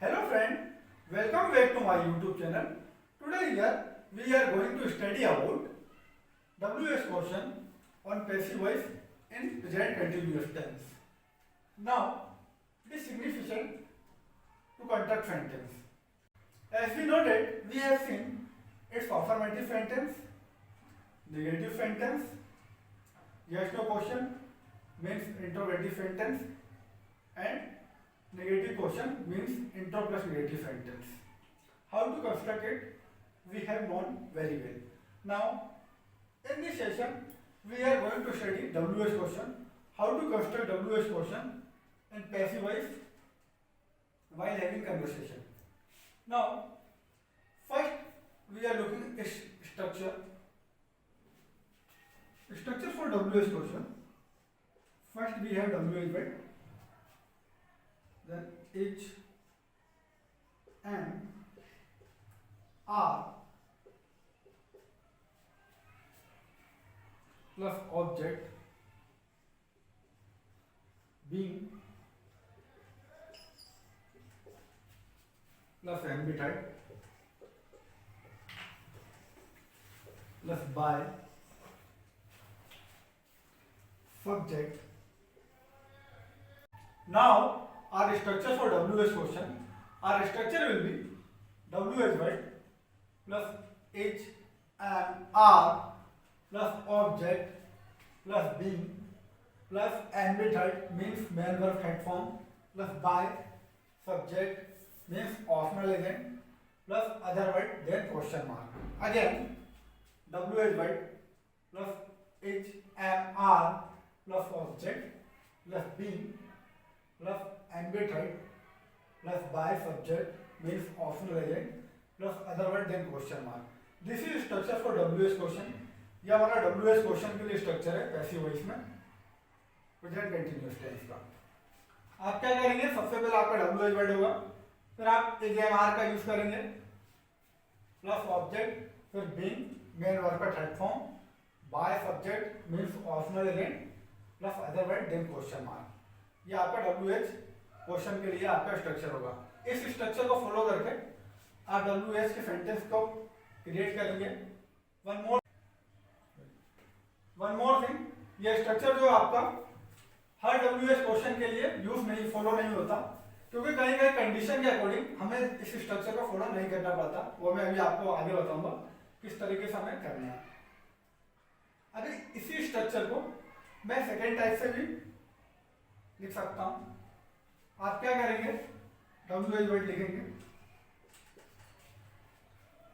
Hello friend, welcome back to my YouTube channel. Today here we are going to study about WS question on passive voice in present continuous tense. Now it is significant to construct sentence. As we noted, we have seen its affirmative sentence, negative sentence, yes no question means interrogative sentence, and negative question means intro plus negative sentence. How to construct it we have known very well. Now in this session we are going to study WS question, how to construct WS question in passive voice while having conversation. Now first we are looking at structure. Structure for WS question. First we have WS word, then H M R plus object being plus ambit type plus by subject. Now our structure for WS question, our structure will be WS word plus H and R plus object plus being plus ambit type means main verb head form plus by subject means optional agent plus other word then question mark. Again WS word plus H and R plus object plus being plus ambit type plus by subject means optional agent plus other word then question mark. This is structure for WS question. ये हमारा WS question के लिए structure है passive voice में present continuous tense का. आप क्या करेंगे, सबसे पहले आपका WS वर्ड होगा, फिर आप AJMR का यूज करेंगे प्लस ऑब्जेक्ट, फिर बीइंग मेन वर्ब का third form, by subject means optional agent plus other word then question mark. ये आपका WH क्वेश्चन के लिए आपका स्ट्रक्चर होगा. इस स्ट्रक्चर को फॉलो करके आप WH के सेंटेंस को क्रिएट करेंगे. वन मोर थिंग, ये स्ट्रक्चर जो आपका हर WH क्वेश्चन के लिए फॉलो नहीं होता, क्योंकि कहीं कहीं कंडीशन के अकॉर्डिंग हमें इस स्ट्रक्चर को फॉलो नहीं करना पड़ता. वो मैं अभी आपको आगे बताऊंगा किस तरीके से हमें करना है. अभी इसी स्ट्रक्चर को मैं सेकेंड टाइप से भी लिख सकता हूं. आप क्या करेंगे, WH वर्ड लिखेंगे,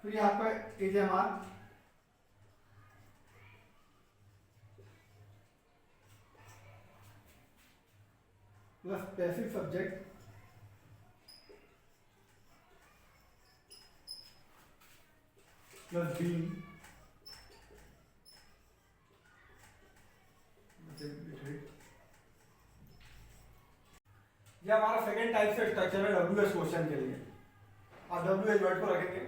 फिर आपका AJMR plus passive subject plus being ये हमारा सेकेंड टाइप से स्ट्रक्चर है WS क्वेश्चन के लिए. आप WH वर्ड को रखेंगे,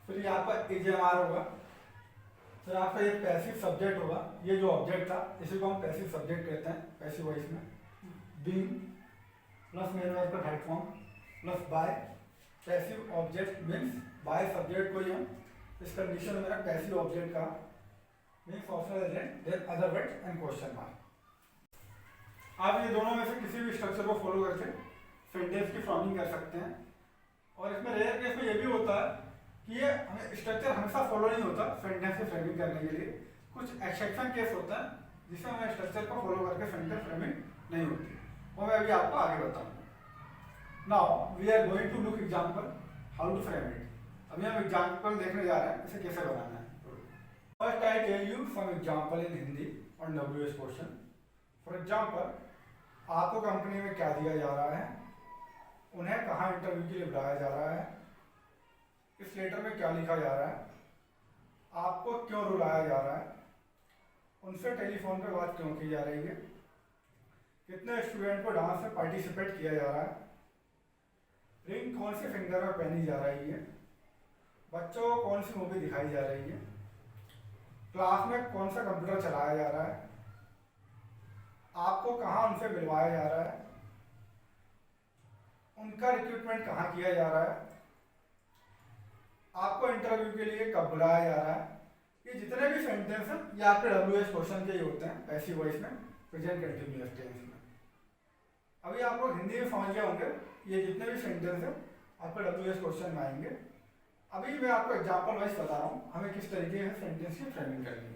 फिर ये आपका AJMR होगा, फिर आपका ये पैसिव सब्जेक्ट होगा. ये जो ऑब्जेक्ट था इसी को हम पैसिव सब्जेक्ट कहते हैं पैसिव वॉइस में. बीइंग प्लस मेन वर्ब का third form plus by passive object means by subject को ही हम इस कंडीशन में पैसिव ऑब्जेक्ट का means optional agent then other word and question mark. आप ये दोनों में से किसी भी स्ट्रक्चर को फॉलो करके सेंटेंस की फॉर्मिंग कर सकते हैं. और इसमें रेयर केस में ये भी होता है कि ये हमें स्ट्रक्चर हमेशा फॉलो नहीं होता सेंटेंस की फ्रेमिंग करने के लिए. कुछ एक्सेप्शन केस होता है जिसमें हमें स्ट्रक्चर को फॉलो करके सेंटेंस फ्रेमिंग नहीं होती, वो मैं अभी आपको आगे बताऊंगा. Now we are going to look example how to frame it. अभी हम एग्जांपल देखने जा रहे हैं इसे कैसे बनाना है. First I tell you some example in Hindi on WS question. For example, आपको कंपनी में क्या दिया जा रहा है, उन्हें कहाँ इंटरव्यू के लिए बुलाया जा रहा है, इस लेटर में क्या लिखा जा रहा है, आपको क्यों रुलाया जा रहा है, उनसे टेलीफोन पे बात क्यों की जा रही है, कितने स्टूडेंट को डांस में पार्टिसिपेट किया जा रहा है, रिंग कौन से फिंगर में पहनी जा रही है, बच्चों को कौन सी मूवी दिखाई जा रही है, क्लास में कौन सा कंप्यूटर चलाया जा रहा है, आपको कहाँ उनसे मिलवाया जा रहा है, उनका रिक्रूटमेंट कहाँ किया जा रहा है, आपको इंटरव्यू के लिए कब बुलाया जा रहा है। ये जितने भी सेंटेंस हैं ये आपके WH क्वेश्चन के ही होते हैं, पैसिव वॉइस में, प्रेजेंट कंटिन्यूअस टेंस में। अभी आप लोग हिंदी में समझ गए होंगे, ये जितने भी सेंटेंस हैं आपके WH क्वेश्चन में आएंगे। अभी मैं आपको एग्जाम्पल वाइज बता रहा हूँ हमें किस तरीके से सेंटेंस की फ्रेमिंग करनी है।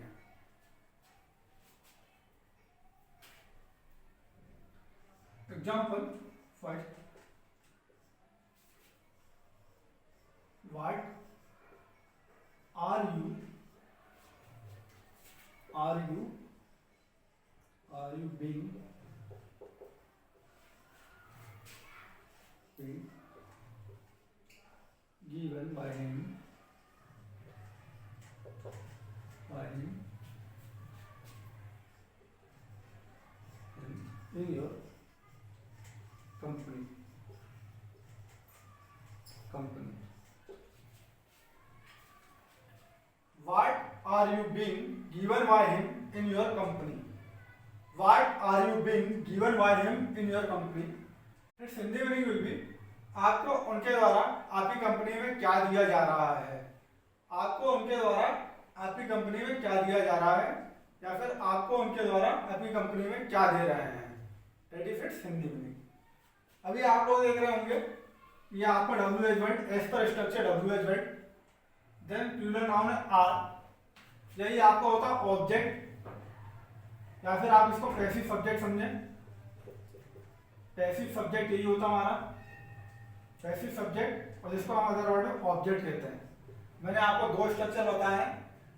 Example first, what are you being given by him in your company. What are you being given by him in your company? What are you being given by him in your company? Its Hindi meaning will be आपको उनके द्वारा आपकी company में क्या दिया जा रहा है, आपको उनके द्वारा आपकी कंपनी में क्या दिया जा रहा है, या फिर आपको उनके द्वारा आपकी कंपनी में क्या दे रहे हैं। That is its Hindi meaning. अभी आप लोग देख रहे होंगे ये आपका WH word as per structure WH word, then plural noun are, यही आपका होता ऑब्जेक्ट, या फिर आप इसको पैसिव सब्जेक्ट समझें। पैसिव सब्जेक्ट यही होता हमारा पैसिव सब्जेक्ट, और जिसको हम अदर वर्ड में ऑब्जेक्ट कहते हैं। मैंने आपको दो स्ट्रक्चर बताए हैं,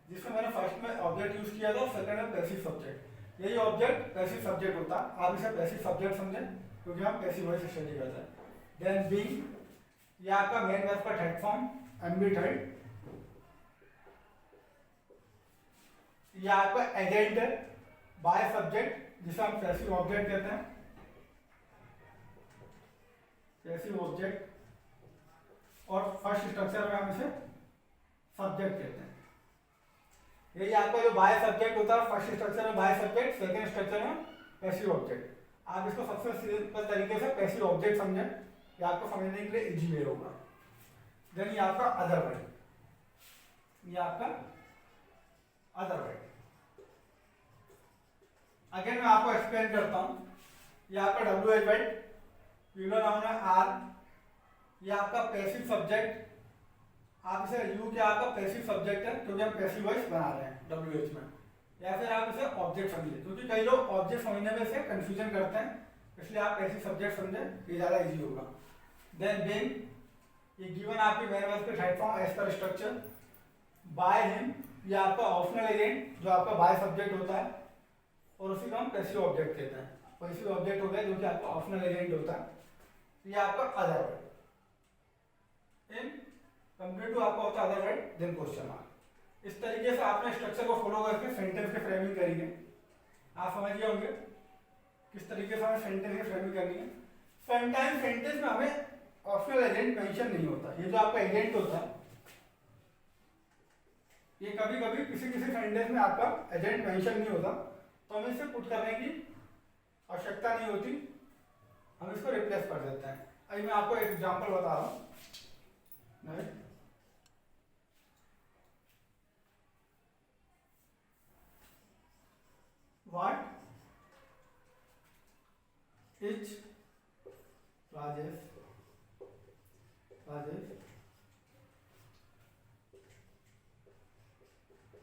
जिसमें मैंने फर्स्ट में ऑब्जेक्ट यूज किया था और सेकंड में पैसिव सब्जेक्ट। यही ऑब्जेक्ट पैसिव सब्जेक्ट होता, आप इसे पैसिव सब्जेक्ट समझें क्योंकि हम पैसिव वॉइस स्टडी करते हैं। देन बीइंग, ये आपका मेन वर्ब का थर्ड फॉर्म, एमबी थर्ड। ये आपका एजेंट है, बाय सब्जेक्ट, जिसे हम पैसिव ऑब्जेक्ट कहते हैं, पैसिव ऑब्जेक्ट। और फर्स्ट स्ट्रक्चर में हम इसे सब्जेक्ट कहते हैं। यही आपका जो बाय सब्जेक्ट होता है, फर्स्ट स्ट्रक्चर में बाय सब्जेक्ट, सेकंड स्ट्रक्चर में पैसिव ऑब्जेक्ट। आप इसको सबसे सिंपल तरीके से पैसिव ऑब्जेक्ट समझें, ये आपको समझने के लिए इजी वे होगा। देन ये आपका अदर वर्ड, ये आपका अदर वर्ड। अगेन मैं आपको एक्सप्लेन करता हूं। ये आपका WH वर्ड, प्लूरल नाउन है आर, ये आपका पैसिव सब्जेक्ट, आप इसे यू क्या आपका पैसिव सब्जेक्ट है क्योंकि हम पैसिव वॉइस बना रहे हैं WH में, या फिर आप इसे ऑब्जेक्ट समझिए क्योंकि कई लोग ऑब्जेक्ट समझने में से कंफ्यूजन करते हैं, इसलिए आप पैसिव सब्जेक्ट समझें, ये ज़्यादा इजी होगा। देन बीइंग, ये गिवन आपके मेन वर्ब के third form as per structure. By him, ये आपका ऑप्शनल एजेंट जो आपका बाय सब्जेक्ट होता है, और उसी को हम पैसिव ऑब्जेक्ट कहते हैं। पैसिव ऑब्जेक्ट हो गया जो कि आपका ऑप्शनल एजेंट होता है। ये आपका other word, in complete to आपका होता है other word, then question mark. इस तरीके से आपने स्ट्रक्चर को फॉलो करके सेंटेंस की फ्रेमिंग करी है। आप समझ गए होंगे किस तरीके से हमें सेंटेंस की फ्रेमिंग करनी है। समटाइम सेंटेंस में हमें ऑप्शनल एजेंट मेंशन नहीं होता, ये जो आपका एजेंट होता है, ये कभी कभी किसी किसी सेंटेंस में आपका एजेंट मेंशन नहीं होता, तो हमें इसे पुट करने की आवश्यकता नहीं होती, हम इसको रिप्लेस कर देते हैं। अभी मैं आपको एक एग्जांपल बता रहा हूँ। What is Rajesh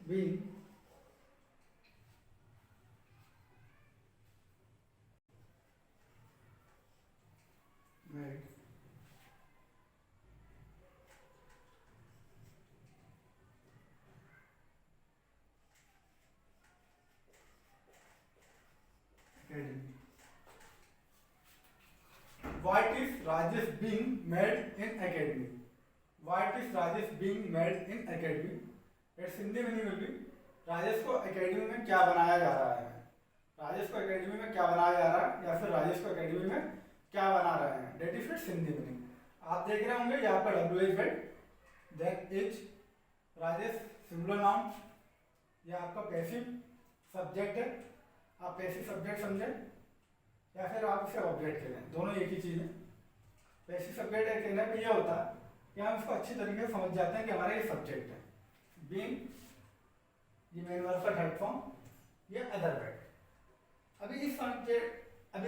being made academy? What is Rajesh being made in academy? What is Rajesh being made in academy? Its Hindi meaning will be Rajesh को एकेडमी में क्या बनाया जा रहा है, राजेश को एकेडमी में क्या बनाया जा रहा है, या फिर राजेश को एकेडमी में क्या बना रहे हैं। That is its Hindi meaning. आप देख रहे होंगे यहाँ पर WH word, then is, Rajesh singular noun, ये आपका पैसिव सब्जेक्ट है, आप पैसिव सब्जेक्ट समझें या फिर आप इसे ऑब्जेक्ट करें, दोनों एक ही चीज है। पैसिव सब्जेक्ट है कहने पे ये होता है कि हम इसको अच्छी तरीके से समझ जाते हैं कि हमारा ये सब्जेक्ट है, बीइंग ये मेन वर्ब का थर्ड फॉर्म, ये अदर वर्ड। अभी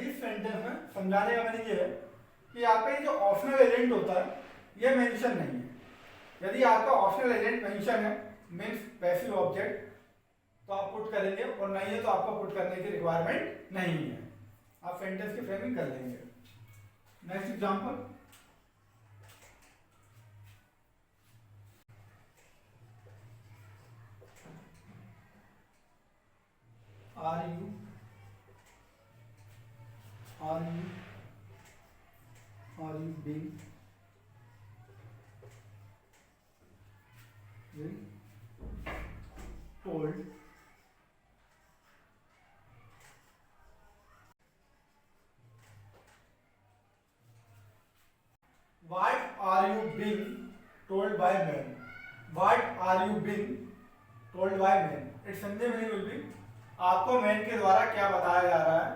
इस सेंटेंस में समझाने का मैंने ये है कि यहाँ पे जो ऑप्शनल एजेंट होता है ये मेंशन नहीं है। यदि आपका ऑप्शनल एजेंट मेंशन है मीन्स पैसिव ऑब्जेक्ट तो आप पुट करेंगे, और नहीं है तो आपको पुट करने की रिक्वायरमेंट नहीं है, आप सेंटेंस की फ्रेमिंग कर लेंगे। Next example, are you being told what are you being told by men? What are you being told by men? Its Sunday meaning will be आपको मैन के द्वारा क्या बताया जा रहा है,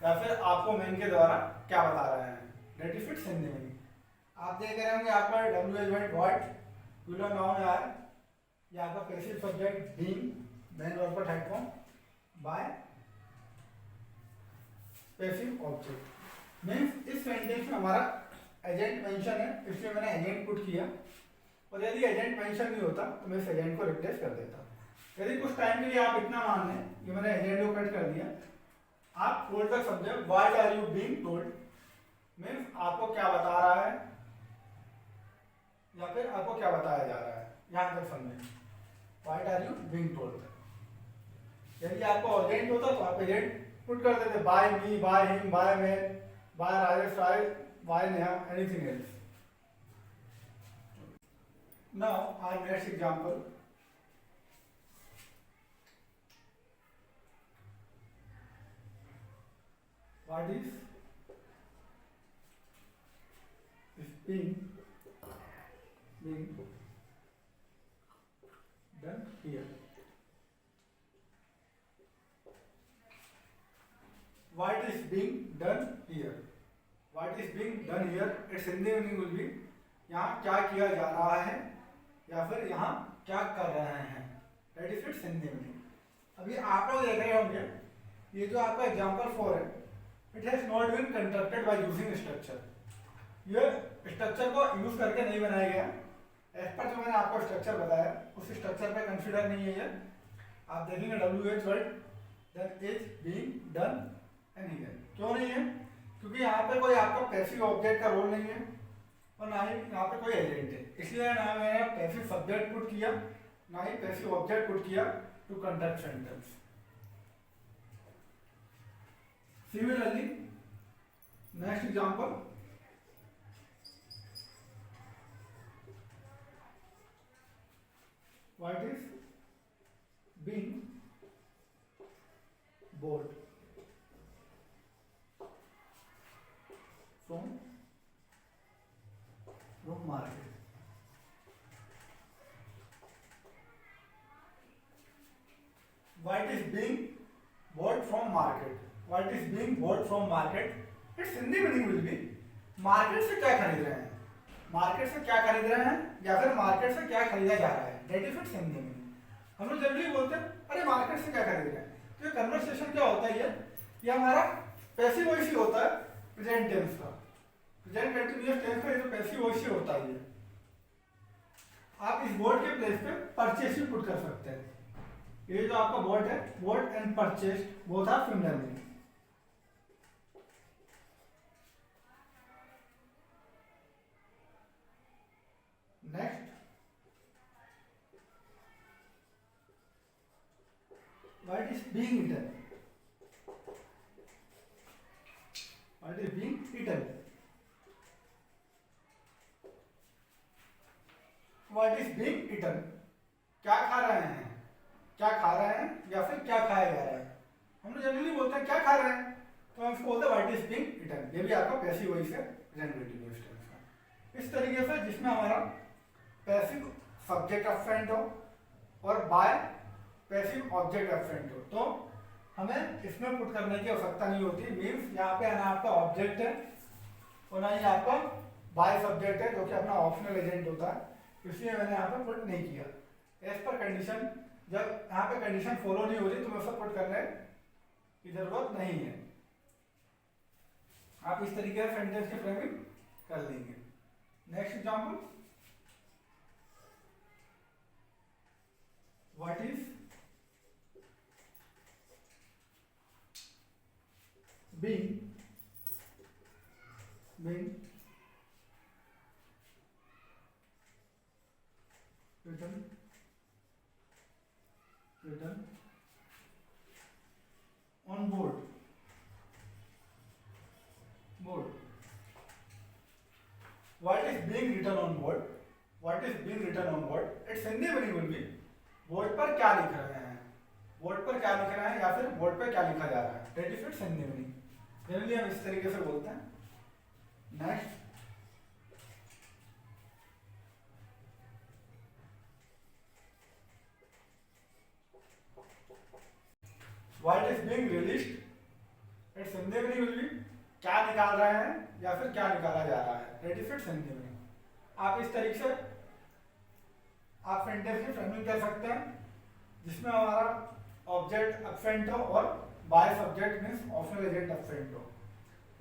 या फिर आपको मैन के द्वारा क्या बता रहे हैं, that is it Sunday meaning. आप देख रहे होंगे आपका WH व्हाट प्लूरल नाउन है, ये आपका passive subject being main verb का third form by passive object. Means इस सेंटेंस में हमारा एजेंट मेंशन है इसलिए मैंने एजेंट पुट किया, और यदि एजेंट मेंशन नहीं होता तो मैं इस एजेंट को रिप्लेस कर देता। यदि कुछ टाइम के लिए आप इतना मान लें कि मैंने एजेंट को कट कर दिया, आप टोल्ड तक समझे, what are you being told means आपको क्या बता रहा है या फिर आपको क्या बताया जा रहा है, यहां तक समझें what are you being told. यदि आपको एजेंट होता तो आप एजेंट पुट कर देते, by me, by him, by man, by Rajesh Rai, by Neha, anything else. Now our next example, what is being done here? What is being done here? What is being done here? Its Hindi meaning will be यहाँ क्या किया जा रहा है या फिर यहाँ क्या कर रहे हैं, that is its Hindi meaning। अभी आप लोग देख रहे होंगे ये जो आपका एग्जाम्पल 4 है, it has not been constructed by using structure. ये स्ट्रक्चर को यूज करके नहीं बनाया गया, एज पर जो मैंने आपको स्ट्रक्चर बताया उस स्ट्रक्चर पे कंसीडर नहीं है ये। आप देखेंगे WH word that is being done and here, क्यों नहीं है? क्योंकि यहाँ पे कोई आपका पैसिव ऑब्जेक्ट का रोल नहीं है और ना ही यहाँ पे कोई एजेंट है, इसलिए ना मैंने पैसिव सब्जेक्ट पुट किया ना ही पैसिव ऑब्जेक्ट पुट किया to conduct sentence. Similarly, next example, what is being bought from market? What is being bought from market? What is being bought from market? Its Hindi meaning will be market से क्या खरीद रहे हैं, market से क्या खरीद रहे हैं या फिर मार्केट से क्या खरीदा जा रहा है, that is its Hindi meaning. हम लोग जनरली बोलते हैं अरे मार्केट से क्या खरीद रहे हैं, तो ये कन्वर्सेशन क्या होता है, ये हमारा पैसिव वॉइस ही होता है प्रेजेंट टेंस का, प्रेजेंट कंटीन्यूअस टेंस का ये जो पैसिव वॉइस ही होता है। आप इस वर्ड के प्लेस पे परचेस भी पुट कर सकते हैं। ये जो आपका वर्ड है, word and purchase both are similar meaning. Next, what is being eaten? What is being eaten? What is being eaten? क्या खा रहे हैं, क्या खा रहे हैं या फिर क्या खाया जा रहा है। हम लोग जनरली बोलते हैं क्या खा रहे हैं तो हम इसको बोलते हैं व्हाट इज बीइंग ईटन। ये भी आपका पैसिव वॉइस है प्रेजेंट कंटीन्यूअस टेंस का। इस तरीके से जिसमें हमारा पैसिव सब्जेक्ट एब्सेंट हो और बाय पैसिव ऑब्जेक्ट एब्सेंट हो तो हमें इसमें पुट करने की आवश्यकता नहीं होती। मीन्स यहाँ पे ना आपका ऑब्जेक्ट है और ना ही आपका बाय सब्जेक्ट है जो कि अपना ऑप्शनल एजेंट होता है, इसलिए मैंने यहाँ पर पुट नहीं किया। एज पर कंडीशन, जब यहाँ पे कंडीशन फॉलो नहीं हो रही तो वैसा पुट करने की जरूरत नहीं है। आप इस तरीके से सेंटेंस की फ्रेमिंग कर लेंगे। Next example, what is being written on board. What is being written on board? What is being written on board? Its Hindi meaning will be board पर क्या लिख रहे हैं, बोर्ड पर क्या लिख रहे हैं या फिर बोर्ड पर क्या लिखा जा रहा है। That is its Hindi meaning. Generally हम इस तरीके से बोलते हैं। Next, what is being released, it's Hindi meaning will be क्या निकाल रहे हैं या फिर क्या निकाला जा रहा है। That is its Hindi meaning. आप इस तरीके से आप सेंटेंस की फ्रेमिंग कर सकते हैं जिसमें हमारा ऑब्जेक्ट अपसेंट हो और by subject means optional agent absent हो।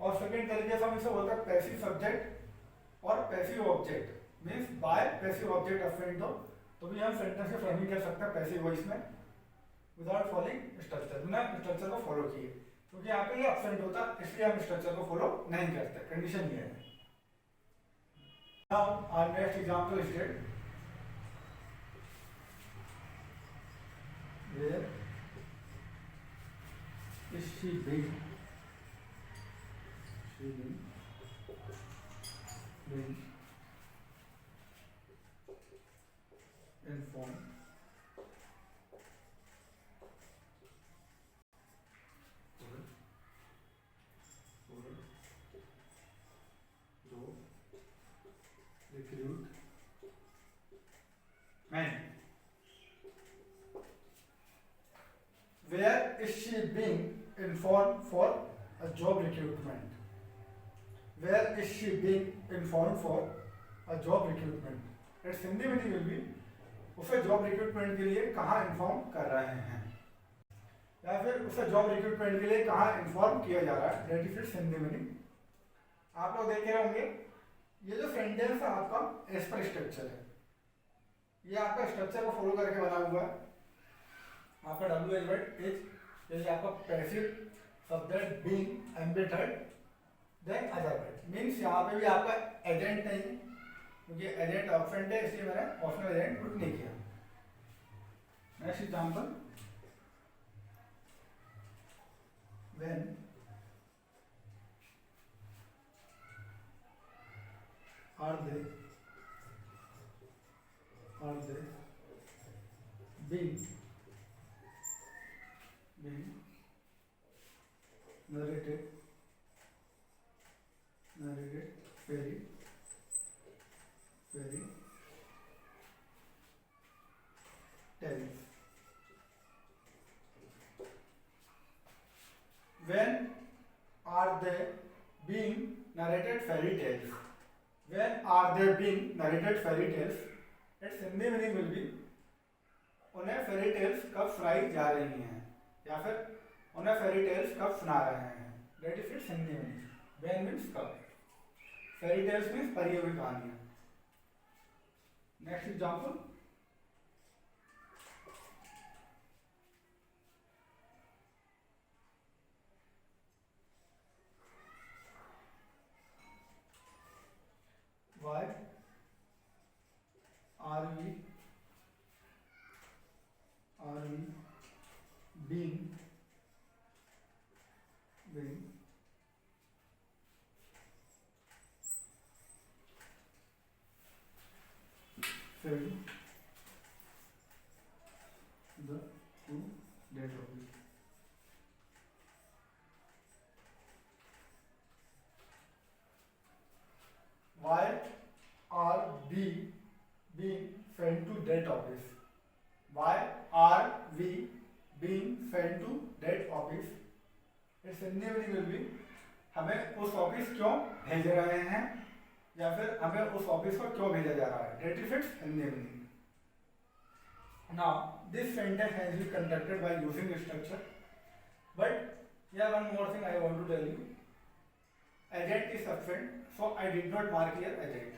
और सेकेंड तरीके से हम इसे बोलते हैं पैसिव सब्जेक्ट और passive object means by passive object absent हो, तो भी हम सेंटेंस की फ्रेमिंग कर सकते हैं पैसिव वॉइस में विदाउट फॉलोइंग स्ट्रक्चर, बिना स्ट्रक्चर को फॉलो किए, क्योंकि यहाँ पे ये अपसेंट होता है इसलिए हम स्ट्रक्चर को फॉलो नहीं करते। कंडीशन ये है। Now our next example state where is she being informed recruitment? Where is she being informed for a job recruitment? Where is she being informed for a job recruitment? Its Hindi meaning will be उसे job recruitment के लिए कहाँ inform कर रहे हैं या फिर उसे जॉब रिक्रूटमेंट के लिए कहाँ इन्फॉर्म किया जा रहा है। That is its Hindi meaning. आप लोग देख रहे होंगे ये जो सेंटेंस है आपका एज पर स्ट्रक्चर है, ये आपका स्ट्रक्चर को फॉलो करके बना हुआ है। आपका डब्ल्यू एच वर्ड इज, जैसे आपका passive subject being embedded then other word means यहाँ पे भी आपका एजेंट नहीं है क्योंकि एजेंट ऑप्शन है, इसलिए मैंने ऑप्शनल एजेंट पुट नहीं किया। Next example, when are they being narrated fairy tales. When are they being narrated fairy tales? When are they being narrated fairy tales? Its Hindi meaning will be उन्हें fairy tales कब सुनाई जा रही हैं या फिर उन्हें फेरी टेल्स कब सुना रहे हैं। That is its Hindi meaning. When means कब, फेरी टेल्स मीन्स पढ़ी हुई कहानियां। Next example, why are we being fed the to dead bodies? Why are we being fed to dead office? Why are we being fed to dead office? Its Hindi meaning will be हमें उस office क्यों भेज रहे हैं या फिर हमें उस ऑफिस को क्यों भेजा जा रहा है, that effects Hindi meaning. Now this sentence has been constructed by using structure, but yeah, one more thing I want to tell you. Agent is absent, so I did not mark here agent.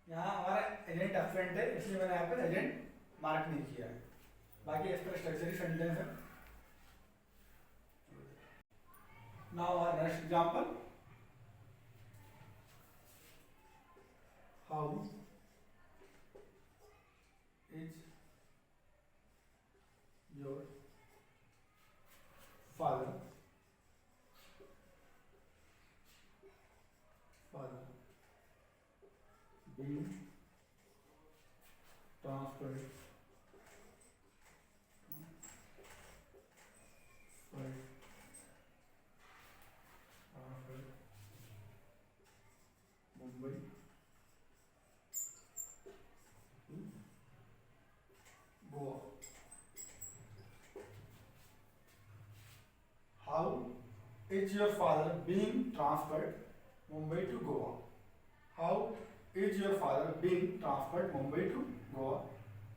यहाँ हमारा agent absent है, इसलिए मैंने यहाँ पर agent mark नहीं किया है। बाकी इस पर स्ट्रक्चरल सेंटेंस है। Now our next example. How is your father being transferred Mumbai to Goa? How is your father being transferred Mumbai to Goa? How is your father being transferred Mumbai to Goa?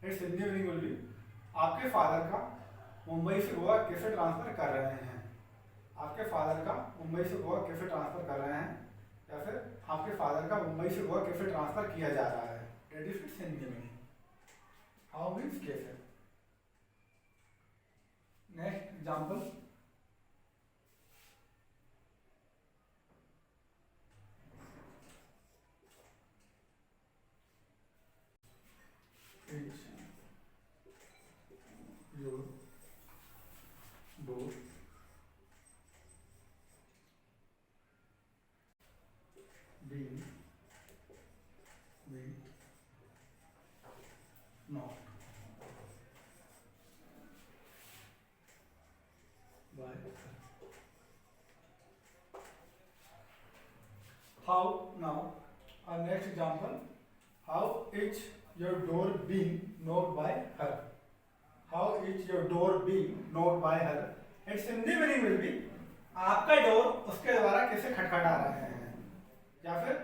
Its Hindi meaning will be आपके father का मुंबई से गोवा कैसे transfer कर रहे हैं। आपके father का मुंबई से गोवा कैसे ट्रांसफर कर रहे हैं, या फिर आपके फादर का मुंबई से गोवा कैसे ट्रांसफर किया जा रहा है, that is its Hindi meaning. How means कैसे। Next example. your door being knocked by how now our next example. How is your door being knocked by her? How is your door being knocked by her? Its Hindi meaning will be आपका door उसके द्वारा कैसे खटखटा रहे हैं, या फिर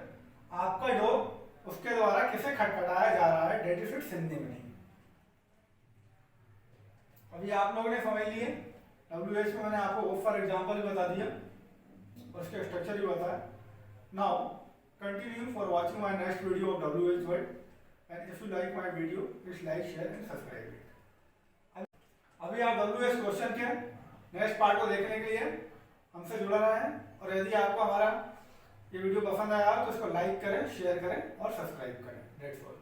आपका door उसके द्वारा कैसे खटखटाया जा रहा है, that is its Hindi meaning. अभी आप लोगों ने समझ लिए WH में मैंने आपको वो फॉर एग्जांपल भी बता दिया और उसके स्ट्रक्चर भी बताया। Now continue for watching my next video of WH word, and if you like my video please like share and subscribe it. अभी आप WH क्वेश्चन के नेक्स्ट पार्ट को देखने के लिए हमसे जुड़ा रहे हैं, और यदि आपको हमारा ये वीडियो पसंद आया तो इसको लाइक करें, शेयर करें और सब्सक्राइब करें। That's all.